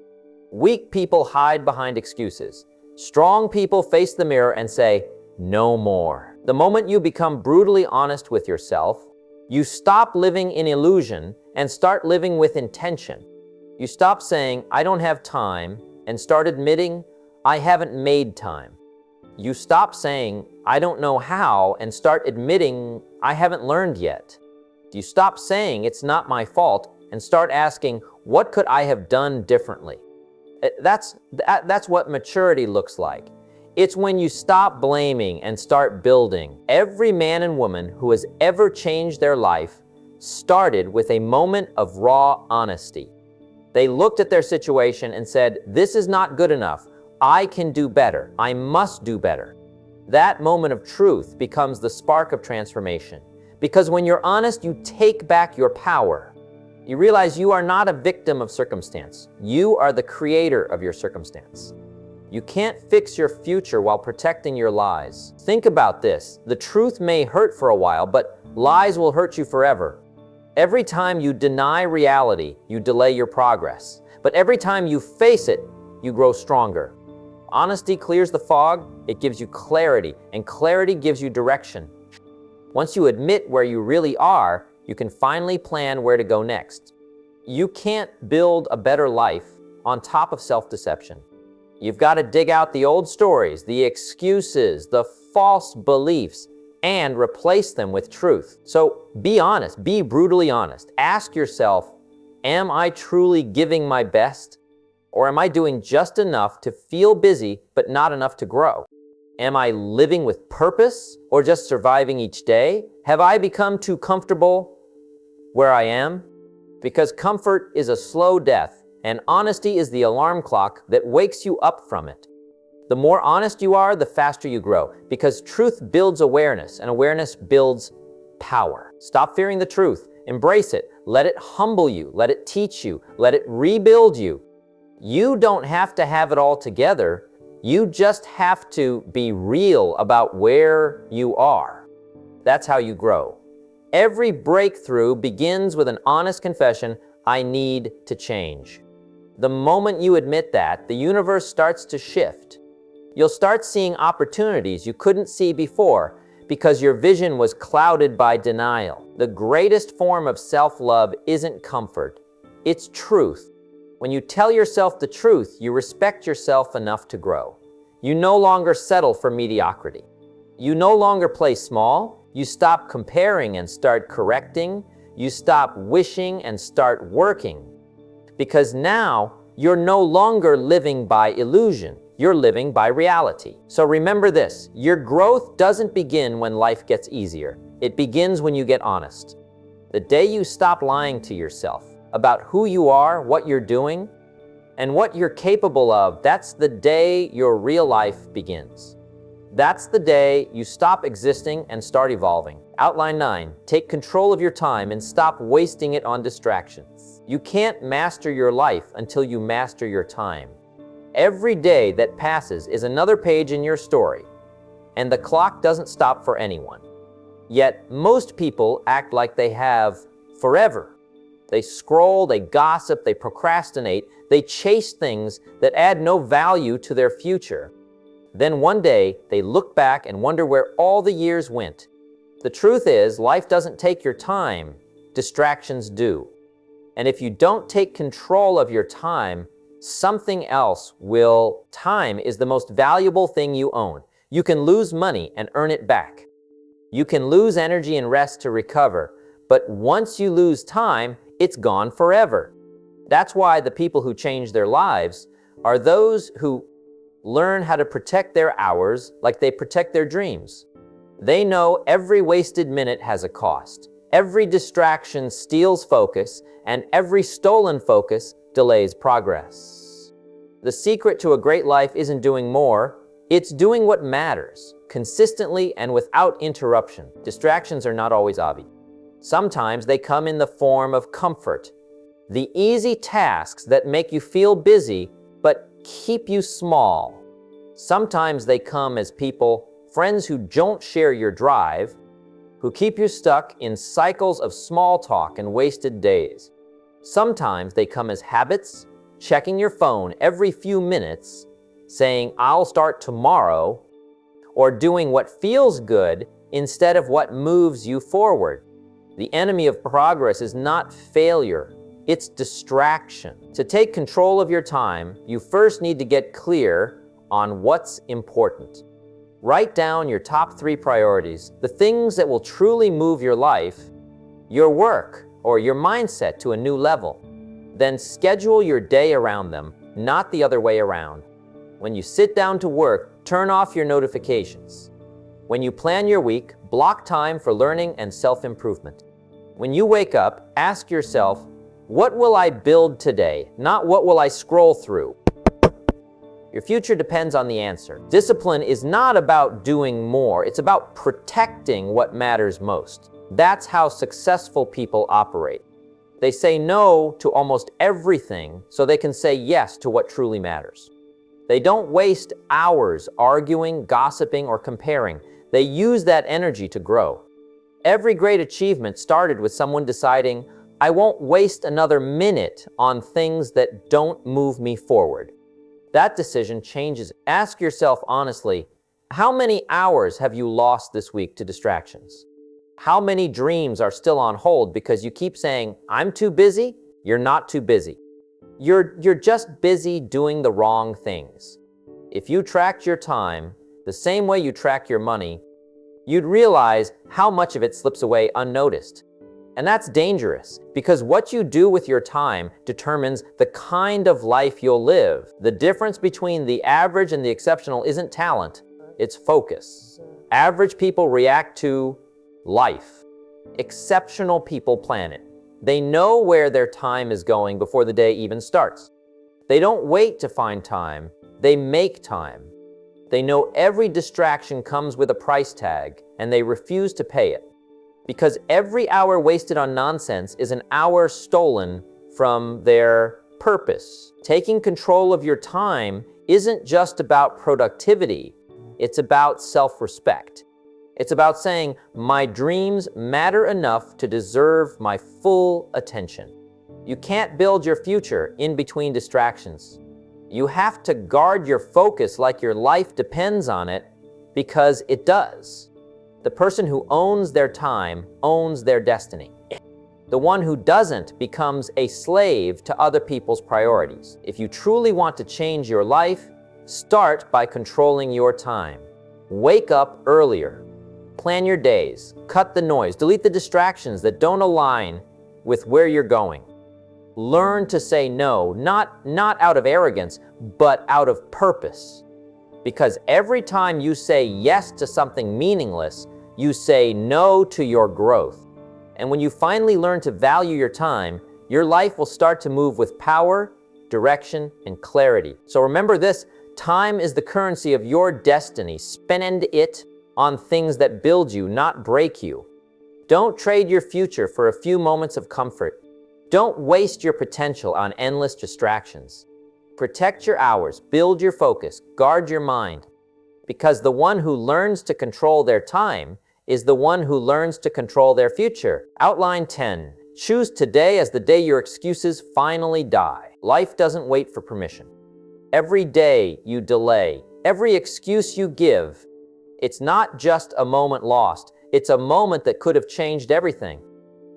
Weak people hide behind excuses. Strong people face the mirror and say, no more. The moment you become brutally honest with yourself, you stop living in illusion and start living with intention. You stop saying, I don't have time, and start admitting, I haven't made time. You stop saying, I don't know how, and start admitting, I haven't learned yet. You stop saying, it's not my fault, and start asking, what could I have done differently? That's what maturity looks like. It's when you stop blaming and start building. Every man and woman who has ever changed their life started with a moment of raw honesty. They looked at their situation and said, this is not good enough. I can do better. I must do better. That moment of truth becomes the spark of transformation. Because when you're honest, you take back your power. You realize you are not a victim of circumstance. You are the creator of your circumstance. You can't fix your future while protecting your lies. Think about this. The truth may hurt for a while, but lies will hurt you forever. Every time you deny reality, you delay your progress. But every time you face it, you grow stronger. Honesty clears the fog, it gives you clarity, and clarity gives you direction. Once you admit where you really are, you can finally plan where to go next. You can't build a better life on top of self-deception. You've got to dig out the old stories, the excuses, the false beliefs, and replace them with truth. So be honest, be brutally honest. Ask yourself, am I truly giving my best? Or am I doing just enough to feel busy, but not enough to grow? Am I living with purpose or just surviving each day? Have I become too comfortable where I am? Because comfort is a slow death, and honesty is the alarm clock that wakes you up from it. The more honest you are, the faster you grow, because truth builds awareness, and awareness builds power. Stop fearing the truth. Embrace it. Let it humble you. Let it teach you. Let it rebuild you. You don't have to have it all together. You just have to be real about where you are. That's how you grow. Every breakthrough begins with an honest confession, I need to change. The moment you admit that, the universe starts to shift. You'll start seeing opportunities you couldn't see before because your vision was clouded by denial. The greatest form of self-love isn't comfort, it's truth. When you tell yourself the truth, you respect yourself enough to grow. You no longer settle for mediocrity. You no longer play small. You stop comparing and start correcting. You stop wishing and start working. Because now, you're no longer living by illusion. You're living by reality. So remember this, your growth doesn't begin when life gets easier. It begins when you get honest. The day you stop lying to yourself about who you are, what you're doing, and what you're capable of, that's the day your real life begins. That's the day you stop existing and start evolving. Outline 9, take control of your time and stop wasting it on distractions. You can't master your life until you master your time. Every day that passes is another page in your story, and the clock doesn't stop for anyone. Yet most people act like they have forever. They scroll, they gossip, they procrastinate, they chase things that add no value to their future. Then one day, they look back and wonder where all the years went. The truth is, life doesn't take your time, distractions do. And if you don't take control of your time, something else will. Time is the most valuable thing you own. You can lose money and earn it back. You can lose energy and rest to recover, but once you lose time, it's gone forever. That's why the people who change their lives are those who learn how to protect their hours like they protect their dreams. They know every wasted minute has a cost. Every distraction steals focus, and every stolen focus delays progress. The secret to a great life isn't doing more, it's doing what matters, consistently and without interruption. Distractions are not always obvious. Sometimes they come in the form of comfort. The easy tasks that make you feel busy, but keep you small. Sometimes they come as people, friends who don't share your drive, who keep you stuck in cycles of small talk and wasted days. Sometimes they come as habits, checking your phone every few minutes, saying, "I'll start tomorrow," or doing what feels good instead of what moves you forward. The enemy of progress is not failure, it's distraction. To take control of your time, you first need to get clear on what's important. Write down your top 3 priorities, the things that will truly move your life, your work, or your mindset to a new level. Then schedule your day around them, not the other way around. When you sit down to work, turn off your notifications. When you plan your week, block time for learning and self-improvement. When you wake up, ask yourself, what will I build today, not what will I scroll through? Your future depends on the answer. Discipline is not about doing more, it's about protecting what matters most. That's how successful people operate. They say no to almost everything so they can say yes to what truly matters. They don't waste hours arguing, gossiping, or comparing. They use that energy to grow. Every great achievement started with someone deciding, I won't waste another minute on things that don't move me forward. That decision changes. Ask yourself honestly, how many hours have you lost this week to distractions? How many dreams are still on hold because you keep saying, I'm too busy? You're not too busy. You're just busy doing the wrong things. If you tracked your time the same way you track your money, you'd realize how much of it slips away unnoticed. And that's dangerous, because what you do with your time determines the kind of life you'll live. The difference between the average and the exceptional isn't talent, it's focus. Average people react to life. Exceptional people plan it. They know where their time is going before the day even starts. They don't wait to find time, they make time. They know every distraction comes with a price tag, and they refuse to pay it. Because every hour wasted on nonsense is an hour stolen from their purpose. Taking control of your time isn't just about productivity, it's about self-respect. It's about saying, my dreams matter enough to deserve my full attention. You can't build your future in between distractions. You have to guard your focus like your life depends on it, because it does. The person who owns their time owns their destiny. The one who doesn't becomes a slave to other people's priorities. If you truly want to change your life, start by controlling your time. Wake up earlier. Plan your days. Cut the noise. Delete the distractions that don't align with where you're going. Learn to say no, not out of arrogance, but out of purpose. Because every time you say yes to something meaningless, you say no to your growth. And when you finally learn to value your time, your life will start to move with power, direction, and clarity. So remember this, time is the currency of your destiny. Spend it on things that build you, not break you. Don't trade your future for a few moments of comfort. Don't waste your potential on endless distractions. Protect your hours, build your focus, guard your mind. Because the one who learns to control their time is the one who learns to control their future. Outline 10. Choose today as the day your excuses finally die. Life doesn't wait for permission. Every day you delay, every excuse you give, it's not just a moment lost, it's a moment that could have changed everything.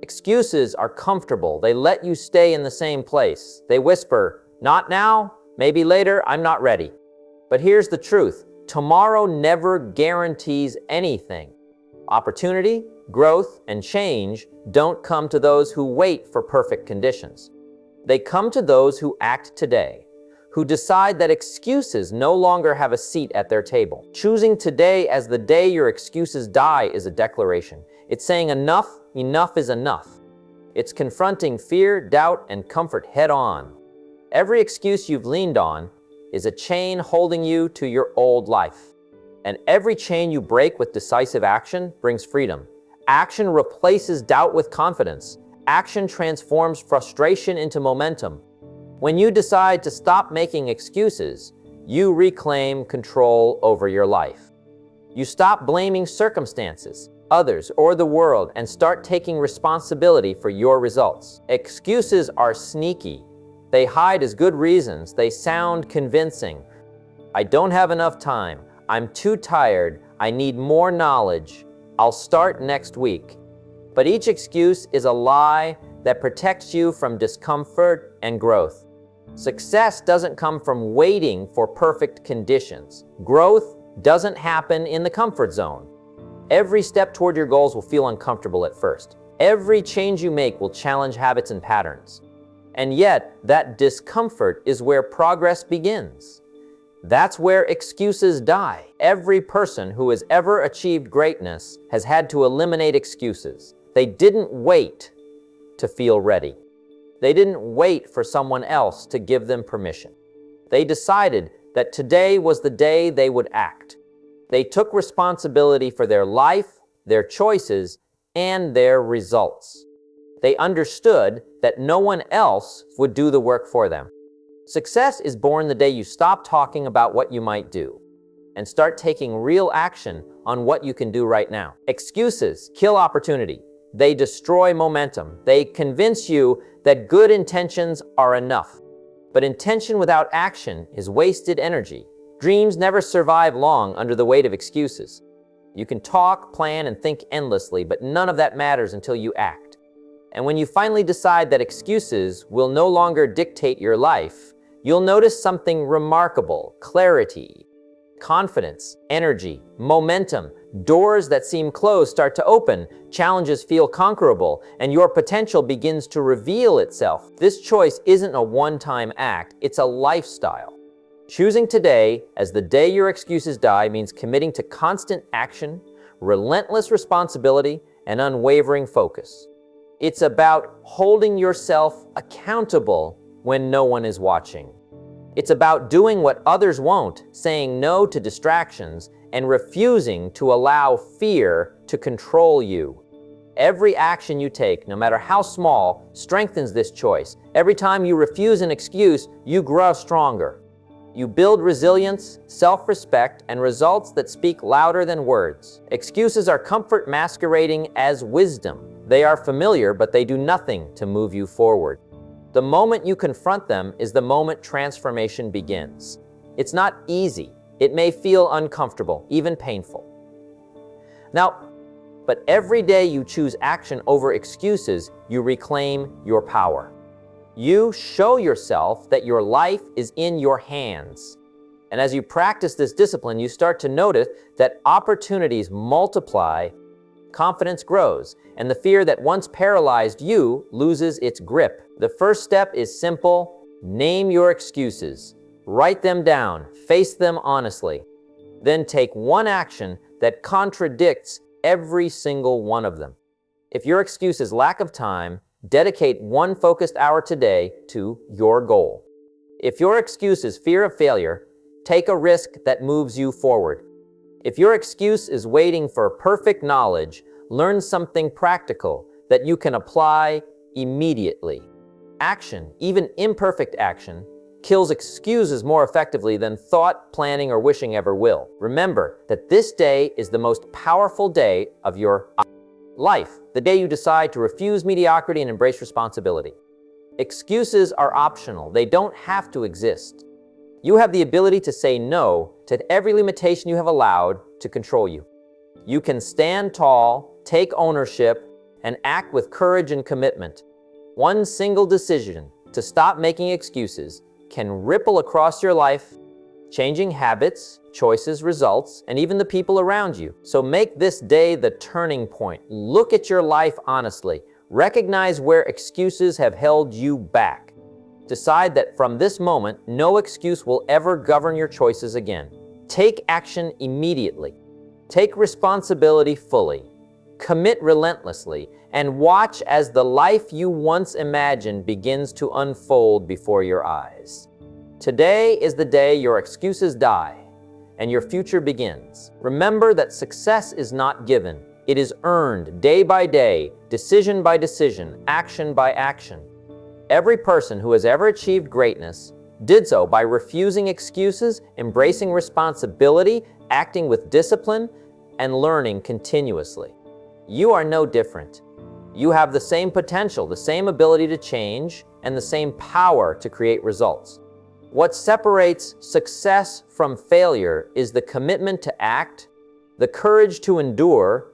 Excuses are comfortable. They let you stay in the same place. They whisper, "Not now, maybe later, I'm not ready." But here's the truth. Tomorrow never guarantees anything. Opportunity, growth, and change don't come to those who wait for perfect conditions. They come to those who act today, who decide that excuses no longer have a seat at their table. Choosing today as the day your excuses die is a declaration. It's saying enough is enough. It's confronting fear, doubt, and comfort head on. Every excuse you've leaned on is a chain holding you to your old life. And every chain you break with decisive action brings freedom. Action replaces doubt with confidence. Action transforms frustration into momentum. When you decide to stop making excuses, you reclaim control over your life. You stop blaming circumstances, others, or the world, and start taking responsibility for your results. Excuses are sneaky. They hide as good reasons. They sound convincing. I don't have enough time. I'm too tired. I need more knowledge. I'll start next week. But each excuse is a lie that protects you from discomfort and growth. Success doesn't come from waiting for perfect conditions. Growth doesn't happen in the comfort zone. Every step toward your goals will feel uncomfortable at first. Every change you make will challenge habits and patterns. And yet, that discomfort is where progress begins. That's where excuses die. Every person who has ever achieved greatness has had to eliminate excuses. They didn't wait to feel ready. They didn't wait for someone else to give them permission. They decided that today was the day they would act. They took responsibility for their life, their choices, and their results. They understood that no one else would do the work for them. Success is born the day you stop talking about what you might do and start taking real action on what you can do right now. Excuses kill opportunity. They destroy momentum. They convince you that good intentions are enough. But intention without action is wasted energy. Dreams never survive long under the weight of excuses. You can talk, plan, and think endlessly, but none of that matters until you act. And when you finally decide that excuses will no longer dictate your life, you'll notice something remarkable: clarity, confidence, energy, momentum. Doors that seem closed start to open, challenges feel conquerable, and your potential begins to reveal itself. This choice isn't a one-time act, it's a lifestyle. Choosing today as the day your excuses die means committing to constant action, relentless responsibility, and unwavering focus. It's about holding yourself accountable when no one is watching. It's about doing what others won't, saying no to distractions, and refusing to allow fear to control you. Every action you take, no matter how small, strengthens this choice. Every time you refuse an excuse, you grow stronger. You build resilience, self-respect, and results that speak louder than words. Excuses are comfort masquerading as wisdom. They are familiar, but they do nothing to move you forward. The moment you confront them is the moment transformation begins. It's not easy. It may feel uncomfortable, even painful. But every day you choose action over excuses, you reclaim your power. You show yourself that your life is in your hands. And as you practice this discipline, you start to notice that opportunities multiply, confidence grows, and the fear that once paralyzed you loses its grip. The first step is simple: name your excuses. Write them down, face them honestly. Then take one action that contradicts every single one of them. If your excuse is lack of time, dedicate one focused hour today to your goal. If your excuse is fear of failure, take a risk that moves you forward. If your excuse is waiting for perfect knowledge, learn something practical that you can apply immediately. Action, even imperfect action, kills excuses more effectively than thought, planning, or wishing ever will. Remember that this day is the most powerful day of your life, the day you decide to refuse mediocrity and embrace responsibility. Excuses are optional. They don't have to exist. You have the ability to say no to every limitation you have allowed to control you. You can stand tall, take ownership, and act with courage and commitment. One single decision to stop making excuses can ripple across your life, changing habits, choices, results, and even the people around you. So make this day the turning point. Look at your life honestly. Recognize where excuses have held you back. Decide that from this moment, no excuse will ever govern your choices again. Take action immediately. Take responsibility fully. Commit relentlessly, and watch as the life you once imagined begins to unfold before your eyes. Today is the day your excuses die and your future begins. Remember that success is not given. It is earned day by day, decision by decision, action by action. Every person who has ever achieved greatness did so by refusing excuses, embracing responsibility, acting with discipline, and learning continuously. You are no different. You have the same potential, the same ability to change, and the same power to create results. What separates success from failure is the commitment to act, the courage to endure,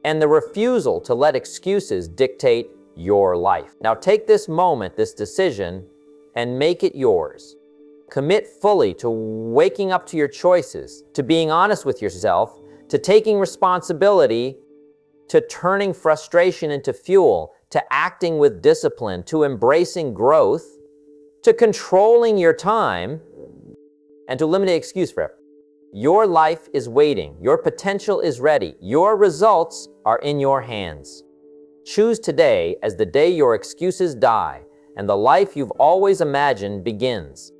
and the refusal to let excuses dictate your life. Now take this moment, this decision, and make it yours. Commit fully to waking up to your choices, to being honest with yourself, to taking responsibility, to turning frustration into fuel, to acting with discipline, to embracing growth, to controlling your time, and to eliminate excuse forever. Your life is waiting. Your potential is ready. Your results are in your hands. Choose today as the day your excuses die and the life you've always imagined begins.